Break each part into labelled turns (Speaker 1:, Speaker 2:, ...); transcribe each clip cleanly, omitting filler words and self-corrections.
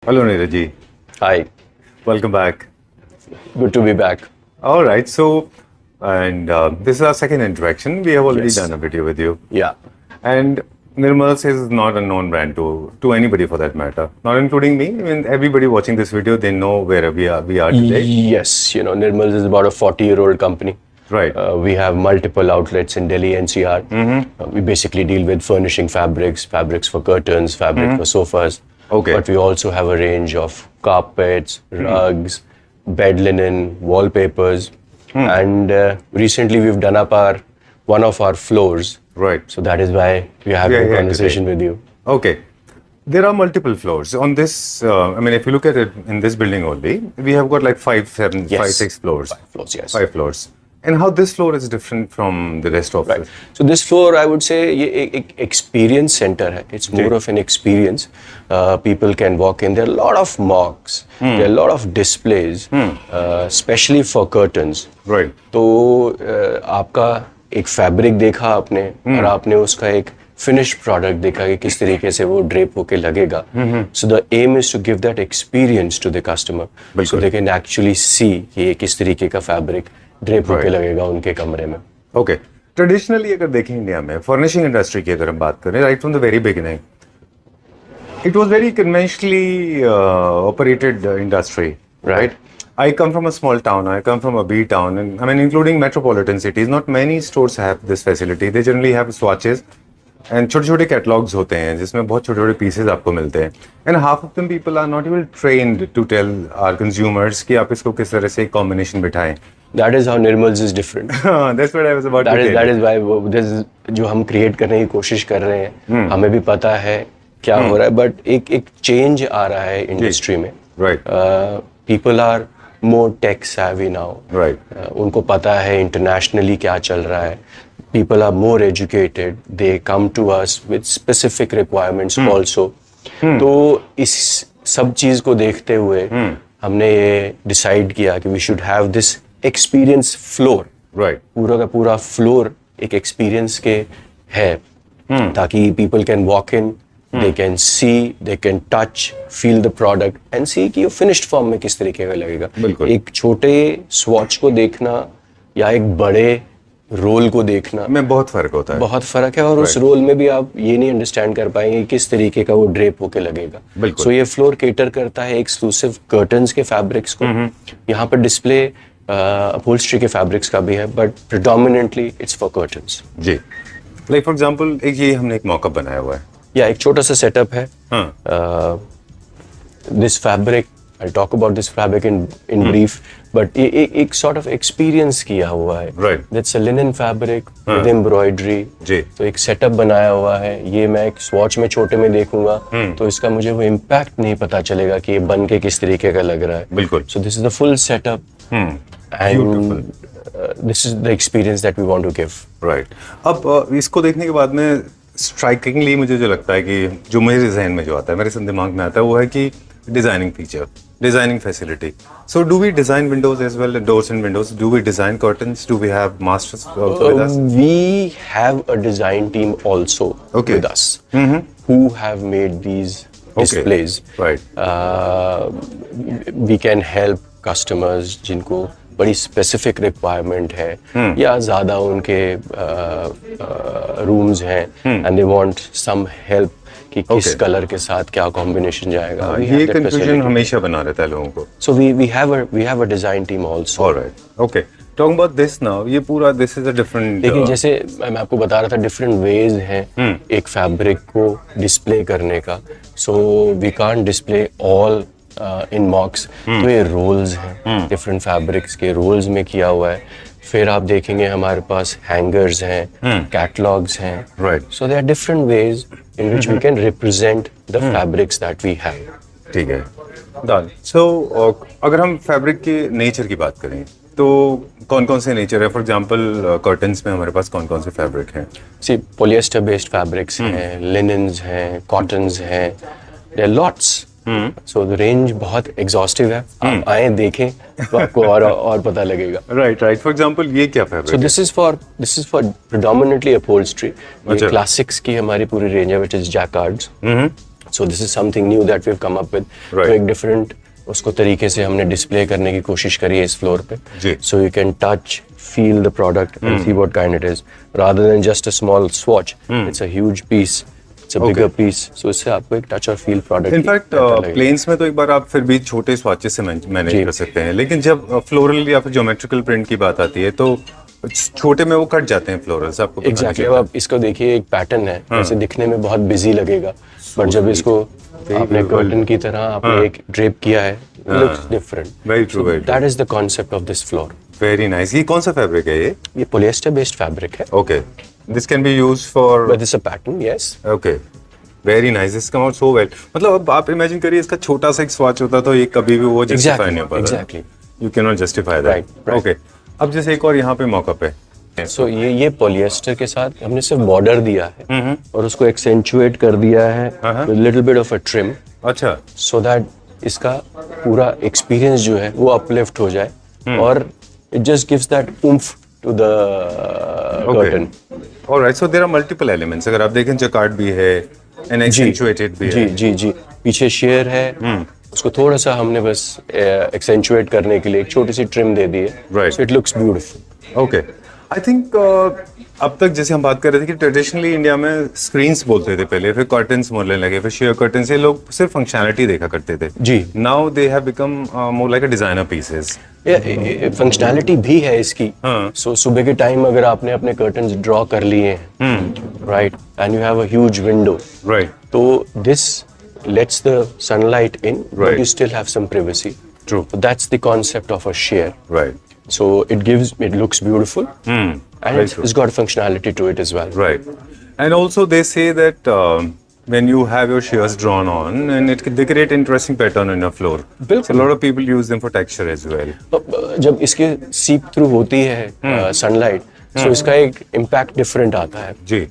Speaker 1: Hello, Neeraj.
Speaker 2: Hi,
Speaker 1: Welcome back.
Speaker 2: good to be back.
Speaker 1: All right. So, and this is our second interaction. We have already
Speaker 2: Yes.
Speaker 1: done a video with you.
Speaker 2: Yeah,
Speaker 1: And Nirmal's is not a known brand to anybody for that matter, not including me. I mean, everybody watching this video, they know where we are today.
Speaker 2: yes, Nirmals is about a 40-year-old company.
Speaker 1: Right.
Speaker 2: We have multiple outlets in Delhi NCR. We basically deal with furnishing fabrics for curtains, fabric for sofas.
Speaker 1: Okay.
Speaker 2: But we also have a range of carpets, rugs, bed linen, wallpapers. And recently we've done up one of our floors.
Speaker 1: Right.
Speaker 2: So that is why we are having a conversation with you.
Speaker 1: Okay. There are multiple floors on this. I mean, if you look at it in this building only, we have got like 5, 7,
Speaker 2: Yes.
Speaker 1: 5, 6 floors.
Speaker 2: 5 floors, yes.
Speaker 1: 5 floors. And how this floor is different from the rest of it?
Speaker 2: So this floor, I would say, ये एक experience center है. It's more of an experience. People can walk in. There are a lot of mocks. There are a lot of displays, especially for curtains.
Speaker 1: Right.
Speaker 2: तो आपका एक fabric देखा आपने और आपने उसका एक finished product देखा कि किस तरीके से वो drape होके लगेगा. So the aim is to give that experience to the customer, so they can actually see कि ये किस तरीके का fabric drape होके लगेगा उनके कमरे में.
Speaker 1: ओके ट्रेडिशनली अगर देखें इंडिया में फर्निशिंग इंडस्ट्री की अगर हम बात करें right from the very beginning it was very conventionally operated industry right I come from a small town. I come from a B town, and I mean, including metropolitan cities. Not many stores have this facility. They generally have swatches and छोटे-छोटे catalogs होते हैं जिसमें बहुत छोटे-छोटे pieces आपको मिलते हैं. And half of them people are not even trained to tell our consumers कि आप इसको किस तरह से एक combination बिठाएं.
Speaker 2: That is how Nirmals is different.
Speaker 1: That's what I was about to tell.
Speaker 2: That is why this is जो हम create करने की कोशिश कर रहे हैं. हमें भी पता है क्या हो रहा है, but एक change आ रहा है industry में.
Speaker 1: Right.
Speaker 2: People are more tech savvy now.
Speaker 1: Right.
Speaker 2: उनको पता है internationally क्या चल रहा है. People are more educated. They come to us with specific requirements also. तो इस सब चीज को देखते हुए हमने ये decide किया कि we should have this experience floor.
Speaker 1: Right.
Speaker 2: पूरा का पूरा floor एक experience के है ताकि people can walk in, they can see, they can touch, feel the product and see कि ये finished form में किस तरीके का लगेगा.
Speaker 1: बिल्कुल.
Speaker 2: एक छोटे swatch को देखना या एक बड़े रोल को देखना
Speaker 1: में बहुत फर्क होता है.
Speaker 2: बहुत फर्क है और उस रोल में भी आप ये नहीं अंडरस्टैंड कर पाएंगे किस तरीके का वो ड्रेप होके लगेगा.
Speaker 1: बिल्कुल.
Speaker 2: सो ये फ्लोर केटर करता है एक्सक्लूसिव कर्टन्स के फैब्रिक्स को. यहाँ पर डिस्प्ले अपहोल्स्ट्री के फैब्रिक्स का भी है but predominantly it's for curtains.
Speaker 1: जी. लाइक फॉर एग्जांपल एक ये हमने एक मॉकअप बनाया हुआ है.
Speaker 2: या एक छोटा सा सेटअप है. This fabric I talk about this fabric in brief but ये एक सॉर्ट ऑफ एक्सपीरियंस किया हुआ है.
Speaker 1: Right.
Speaker 2: That's a linen fabric with embroidery.
Speaker 1: जी.
Speaker 2: तो एक सेटअप बनाया हुआ है. ये मैं एक स्वॉच में छोटे में देखूंगा तो इसका मुझे वो इम्पैक्ट नहीं पता चलेगा कि ये बन के किस तरीके का लग रहा है.
Speaker 1: बिल्कुल.
Speaker 2: So this is the full setup and this is the experience that we want to give.
Speaker 1: Right. अब इसको देखने के बाद में स्ट्राइकिंगली मुझे जो लगता है कि जो मेरे डिजाइन में जो आता है मेरे दिमाग में आता है वो है कि designing feature, designing facility. So do we design windows as well, doors and windows? Do we design curtains? Do we have masters also with us?
Speaker 2: We have a design team also with us who have made these displays.
Speaker 1: Right.
Speaker 2: We can help customers जिनको बड़ी specific requirement है या ज़्यादा उनके rooms हैं and they want some help कि किस colour के साथ क्या कॉम्बिनेशन जाएगा.
Speaker 1: ये कंफ्यूजन हमेशा बना रहता है लोगों को.
Speaker 2: So we have a design team also.
Speaker 1: Alright. Okay. Talking about this now, ये पूरा this is a different.
Speaker 2: लेकिन जैसे मैं आपको बता रहा था डिफरेंट वेज हैं एक फैब्रिक को डिस्प्ले करने का. So we can't display all in mocks. तो ये रोल्स हैं डिफरेंट फैब्रिक्स के रोल्स में किया हुआ है. फिर आप देखेंगे हमारे पास हैंगर्स हैं, कैटलॉग्स हैं.
Speaker 1: Right.
Speaker 2: So there are different ways in which we can represent the fabrics that we have.
Speaker 1: ठीक है. डन. सो अगर हम फैब्रिक के नेचर की बात करें तो कौन कौन से नेचर है? फॉर एग्जांपल कर्टन्स में हमारे पास कौन कौन से फैब्रिक हैं?
Speaker 2: सी पॉलिएस्टर बेस्ड फैब्रिक्स हैं, लिनन्स हैं, कॉटन्स हैं. There are lots. So the range बहुत एग्जॉस्टिव है. आप आए देखें तो आपको और पता लगेगा.
Speaker 1: राइट. फॉर एग्जांपल ये क्या फैब्रिक
Speaker 2: So
Speaker 1: है?
Speaker 2: this is for predominantly upholstery.
Speaker 1: अच्छा.
Speaker 2: ये classics की हमारी पूरी रेंज है which is jacquards. So this is something new that we've come up with.
Speaker 1: Right.
Speaker 2: तो एक different उसको तरीके से हमने डिस्प्ले करने की कोशिश करी है इस फ्लोर पे.
Speaker 1: जी.
Speaker 2: So you can touch, feel the product and see what kind it is. Rather than just a small swatch, it's a huge piece. It's a bigger piece. So इससे आपको एक टच और फील प्रोडक्ट.
Speaker 1: इनफैक्ट प्लेन्स में तो एक बार आप फिर भी छोटे स्वाचेस से मैनेज कर सकते हैं, लेकिन जब फ्लोरल या फिर ज्योमेट्रिकल प्रिंट की बात आती है तो छोटे में वो कट जाते हैं फ्लोरल्स. आपको
Speaker 2: एग्जैक्टली. अब आप इसको देखिए, एक पैटर्न है, ऐसे दिखने में बहुत बिजी लगेगा, बट जब इसको आपने कर्टन की तरह आपने एक ड्रेप किया है, looks different.
Speaker 1: Very true, very true.
Speaker 2: That is the concept of this floor.
Speaker 1: Very nice. ये कौन सा फैब्रिक है ये?
Speaker 2: ये पॉलिएस्टर बेस्ड फैब्रिक है.
Speaker 1: Okay. This can be used for,
Speaker 2: but this a pattern. Yes.
Speaker 1: Okay. Very nice. This come out so well. मतलब अब आप इमेजिन करिए इसका छोटा सा एक स्वाच होता तो ये कभी भी वो जस्टिफाई नहीं हो पाता.
Speaker 2: Exactly.
Speaker 1: You can not justify that. Okay. अब जैसे एक और यहाँ पे मॉकअप है.
Speaker 2: सो ये पॉलिएस्टर के साथ हमने सिर्फ बॉर्डर दिया है और उसको एक्सेंचुएट कर दिया है with little bit of a trim.
Speaker 1: अच्छा.
Speaker 2: सो दैट इसका पूरा एक्सपीरियंस जो है वो अपलिफ्ट हो जाए और it just gives that oomph to the curtain.
Speaker 1: Alright. So there are multiple elements. अगर आप देखें जकार्ड भी है एंड एक्सेंचुएटेड भी है.
Speaker 2: जी. पीछे शेयर है, उसको थोड़ा सा हमने बस एक्सेंचुएट करने के लिए एक छोटी सी ट्रिम दे दी है.
Speaker 1: Right.
Speaker 2: So it looks beautiful.
Speaker 1: Okay. I think अब तक जैसे हम बात कर रहे थे कि ट्रेडिशनली इंडिया में स्क्रीन्स बोलते थे पहले, फिर कर्टन्स बोलने लगे, फिर शेयर कर्टन से लोग सिर्फ फंक्शनैलिटी देखा करते थे.
Speaker 2: जी.
Speaker 1: Now they have become more like a designer pieces.
Speaker 2: Functionality भी है इसकी. सो सुबह के टाइम अगर आपने अपने कर्टन्स ड्रॉ कर लिए हैं, right, and you have a huge window,
Speaker 1: right,
Speaker 2: तो this lets the sunlight in,
Speaker 1: Right.
Speaker 2: but you still have some privacy.
Speaker 1: True.
Speaker 2: So that's the concept of a sheer.
Speaker 1: Right.
Speaker 2: So it looks beautiful, and
Speaker 1: Very
Speaker 2: it's,
Speaker 1: true.
Speaker 2: it's got functionality to it as well.
Speaker 1: Right. And also they say that when you have your shears drawn on, and they create interesting pattern on your floor.
Speaker 2: बिल्कुल.
Speaker 1: So a lot of people use them for texture as well.
Speaker 2: जब इसके सीप through होती है sunlight, so इसका एक impact different आता है.
Speaker 1: जी.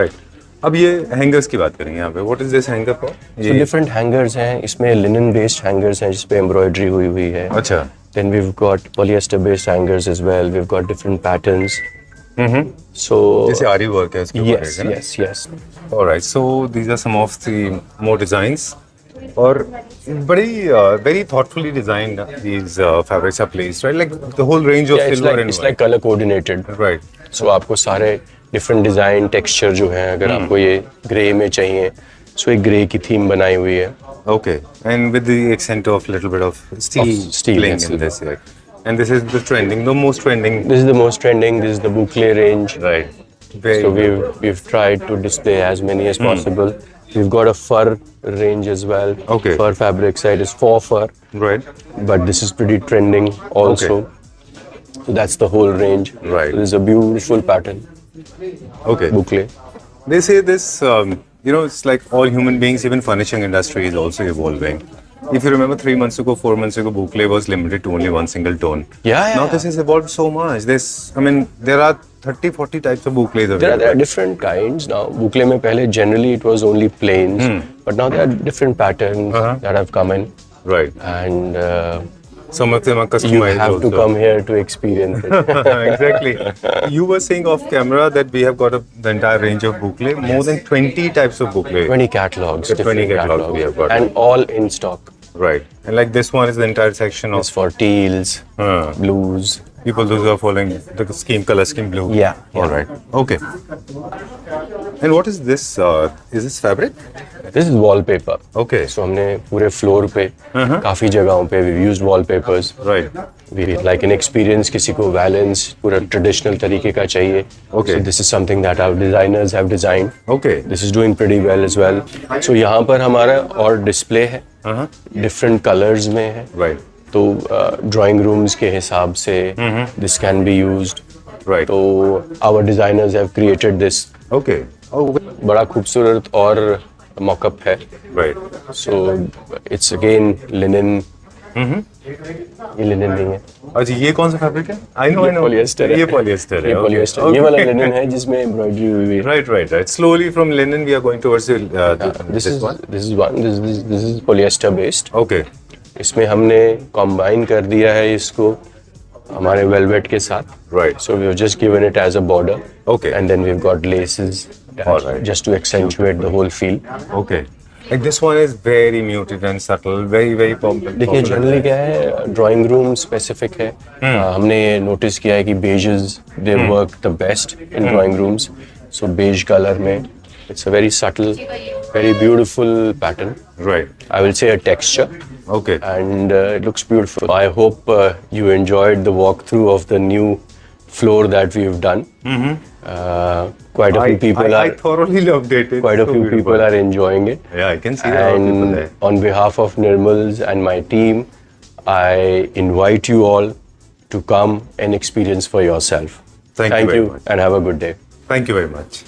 Speaker 1: Right. अब ये हैंगर्स की बात करेंगे यहाँ पे. What is this hanger for?
Speaker 2: So different hangers हैं, इसमें लिनन बेस्ड हैंगर्स हैं जिसपे एम्ब्रॉयडरी हुई हुई है.
Speaker 1: अच्छा.
Speaker 2: Then we've got polyester based hangers as well. We've got different patterns. So
Speaker 1: जैसे आरी वर्क है उसके ऊपर
Speaker 2: yes,
Speaker 1: है ना?
Speaker 2: yes.
Speaker 1: Alright, so these are some of the more designs. और बड़ी very thoughtfully designed these fabrics are placed, right? Like the whole range of
Speaker 2: Yeah,
Speaker 1: silver and
Speaker 2: it's like color coordinated.
Speaker 1: right.
Speaker 2: So आपको सारे different design texture जो है, अगर आपको ये grey में चाहिए, सो एक ग्रे की थीम बनाई हुई है.
Speaker 1: Okay, and with the accent of little bit of steel,
Speaker 2: steel,
Speaker 1: playing
Speaker 2: yes.
Speaker 1: in this, right? And this is the trending, the most trending.
Speaker 2: This is the most trending. This is the boucle range.
Speaker 1: Right. Very
Speaker 2: So
Speaker 1: good.
Speaker 2: we've tried to display as many as possible. We've got a fur range as well.
Speaker 1: Okay.
Speaker 2: Fur fabric side is for fur,
Speaker 1: Right.
Speaker 2: but this is pretty trending also. So that's the whole range.
Speaker 1: Right.
Speaker 2: So this is a beautiful pattern.
Speaker 1: Okay.
Speaker 2: Boucle.
Speaker 1: They say this, you know, it's like all human beings, even furnishing industry is also evolving. If you remember 3 months ago, 4 months ago, boucle was limited to only one single tone.
Speaker 2: Yeah.
Speaker 1: Now this has evolved so much. There are 30, 40 types of boucles
Speaker 2: There
Speaker 1: available.
Speaker 2: are different kinds now. Boucle में पहले generally it was only plains, but now there are different patterns that have come in,
Speaker 1: Right.
Speaker 2: and
Speaker 1: Some of them are
Speaker 2: you
Speaker 1: customized
Speaker 2: have
Speaker 1: also.
Speaker 2: to come here to experience it.
Speaker 1: Exactly. You were saying off camera that we have got the entire range of boucle, more than 20 types of boucle.
Speaker 2: 20 catalogs,
Speaker 1: The 20
Speaker 2: different
Speaker 1: catalogs we have got.
Speaker 2: and all in stock.
Speaker 1: Right. And like this one is the entire section
Speaker 2: It's
Speaker 1: of
Speaker 2: for teals, blues.
Speaker 1: people those who are following the scheme, color scheme blue.
Speaker 2: Yeah.
Speaker 1: All right. Okay. And what is this? Is this fabric?
Speaker 2: This is wallpaper.
Speaker 1: Okay.
Speaker 2: So हमने पूरे floor पे काफी जगहों पे we've used wallpapers.
Speaker 1: Right.
Speaker 2: We like an experience, किसी को balance पूरा traditional तरीके का चाहिए.
Speaker 1: Okay.
Speaker 2: So this is something that our designers have designed.
Speaker 1: Okay.
Speaker 2: This is doing pretty well as well. So यहाँ पर हमारा और डिस्प्ले है, डिफरेंट कलर्स में है.
Speaker 1: Right.
Speaker 2: तो ड्राइंग रूम्स के हिसाब से this can be used.
Speaker 1: Right.
Speaker 2: तो our designers have created this.
Speaker 1: Okay. Oh.
Speaker 2: बड़ा खूबसूरत और मॉकअप है.
Speaker 1: Right.
Speaker 2: So it's again linen. ये लिनन नहीं है,
Speaker 1: अच्छा ये कौन सा फैब्रिक है? I know.
Speaker 2: पॉलिएस्टर है.
Speaker 1: ये पॉलिएस्टर है.
Speaker 2: ये
Speaker 1: Okay.
Speaker 2: पॉलिएस्टर. ये वाला लिनन है जिसमें एम्ब्रॉयडरी हुई हुई है.
Speaker 1: Right. Slowly from linen we are going towards
Speaker 2: This is one. This is polyester based.
Speaker 1: Okay.
Speaker 2: इसमें हमने कॉम्बाइन कर दिया है इसको हमारे वेलवेट के साथ.
Speaker 1: Right.
Speaker 2: So we've just given it as a border.
Speaker 1: Okay.
Speaker 2: And then we've got laces
Speaker 1: All right.
Speaker 2: just to accentuate the whole feel.
Speaker 1: Okay. Like this one is very muted and subtle, very popular.
Speaker 2: देखिए generally क्या है, drawing room specific है. हमने notice किया है कि beiges they work the best in drawing rooms. So beige colour में it's a very subtle, very beautiful pattern.
Speaker 1: Right.
Speaker 2: I will say a texture.
Speaker 1: Okay.
Speaker 2: And it looks beautiful. I hope you enjoyed the walkthrough of the new floor that we've done. Quite a few people
Speaker 1: I thoroughly loved it. It's
Speaker 2: quite a
Speaker 1: so
Speaker 2: few
Speaker 1: beautiful.
Speaker 2: people are enjoying it.
Speaker 1: Yeah, I can see a lot of people
Speaker 2: And
Speaker 1: there.
Speaker 2: on behalf of Nirmals and my team, I invite you all to come and experience for yourself.
Speaker 1: Thank you very much.
Speaker 2: and have a good day.
Speaker 1: Thank you very much.